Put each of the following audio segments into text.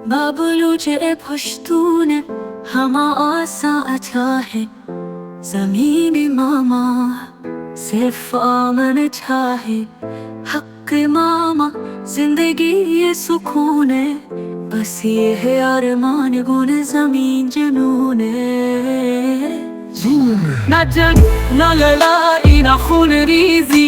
बाबलूचे पश्तून हमा आसा अच्छा है ज़मीनी मामा सिर्फ आमन चाहे हक मामा जिंदगी ये सुकून है बस ये है अरमान गुन ज़मीन जुनून है ना जंग ना लड़ाई ना खून रीज़ी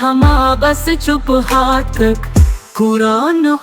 हमा बस चुप हाथक कुरान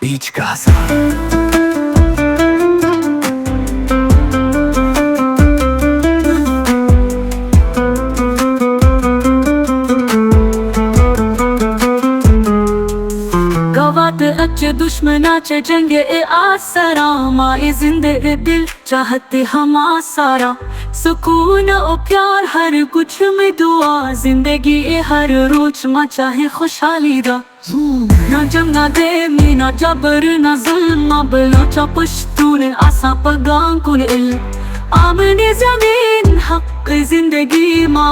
बीच गाज़ा अच्छे दुश्मनाचे जंगे ए आसरा माए जिंदगी दिल चाहते हम सारा सुकून और प्यार हर कुछ में दुआ जिंदगी ए हर रोज मा चाहे खुशहाली दा ना जंग ना देमी ना जबर ना जुल्म ना बलोचा पश्तून आसा पगां कुल इल आमने ज़मीन हक जिंदगी मा